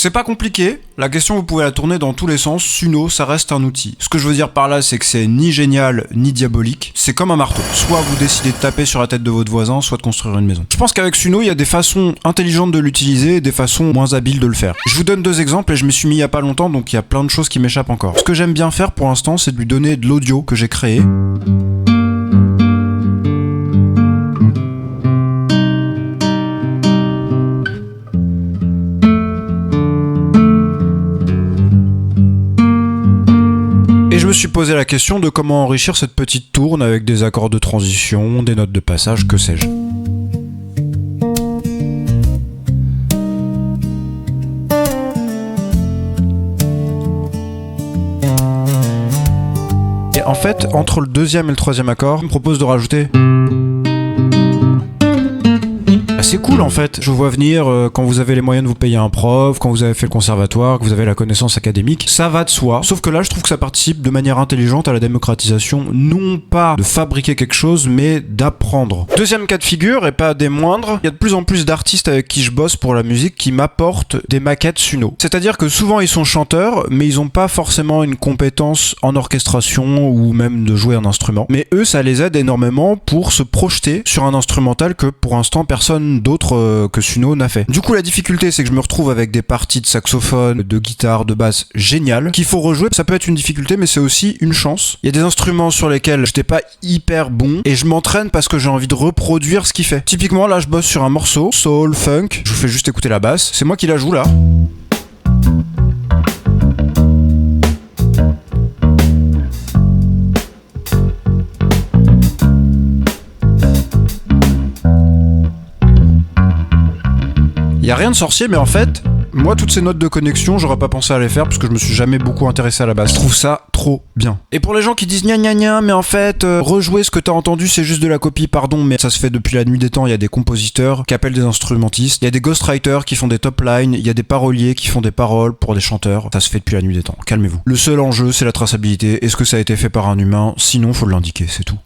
C'est pas compliqué, la question vous pouvez la tourner dans tous les sens, Suno ça reste un outil. Ce que je veux dire par là c'est que c'est ni génial ni diabolique, c'est comme un marteau. Soit vous décidez de taper sur la tête de votre voisin, soit de construire une maison. Je pense qu'avec Suno il y a des façons intelligentes de l'utiliser et des façons moins habiles de le faire. Je vous donne 2 exemples et je m'y suis mis il y a pas longtemps donc il y a plein de choses qui m'échappent encore. Ce que j'aime bien faire pour l'instant c'est de lui donner de l'audio que j'ai créé. Et je me suis posé la question de comment enrichir cette petite tourne avec des accords de transition, des notes de passage, que sais-je. Et en fait, entre le 2e et le 3e accord, je me propose de rajouter... C'est cool en fait, je vous vois venir quand vous avez les moyens de vous payer un prof, quand vous avez fait le conservatoire, que vous avez la connaissance académique, ça va de soi. Sauf que là je trouve que ça participe de manière intelligente à la démocratisation, non pas de fabriquer quelque chose, mais d'apprendre. 2e cas de figure, et pas des moindres, il y a de plus en plus d'artistes avec qui je bosse pour la musique qui m'apportent des maquettes Suno. C'est-à-dire que souvent ils sont chanteurs, mais ils ont pas forcément une compétence en orchestration ou même de jouer un instrument. Mais eux ça les aide énormément pour se projeter sur un instrumental que pour l'instant personne d'autres que Suno n'a fait. Du coup la difficulté c'est que je me retrouve avec des parties de saxophone, de guitare, de basse géniales qu'il faut rejouer. Ça peut être une difficulté mais c'est aussi une chance. Il y a des instruments sur lesquels j'étais pas hyper bon et je m'entraîne parce que j'ai envie de reproduire ce qu'il fait. Typiquement là je bosse sur un morceau, soul, funk, je vous fais juste écouter la basse, c'est moi qui la joue là. Y a rien de sorcier, mais en fait, moi toutes ces notes de connexion, j'aurais pas pensé à les faire parce que je me suis jamais beaucoup intéressé à la basse. Je trouve ça trop bien. Et pour les gens qui disent gna gna gna, mais en fait, rejouer ce que t'as entendu, c'est juste de la copie, pardon, mais ça se fait depuis la nuit des temps. Il y a des compositeurs qui appellent des instrumentistes, il y a des ghostwriters qui font des top lines, il y a des paroliers qui font des paroles pour des chanteurs. Ça se fait depuis la nuit des temps. Calmez-vous. Le seul enjeu, c'est la traçabilité. Est-ce que ça a été fait par un humain? Sinon, faut l'indiquer, c'est tout.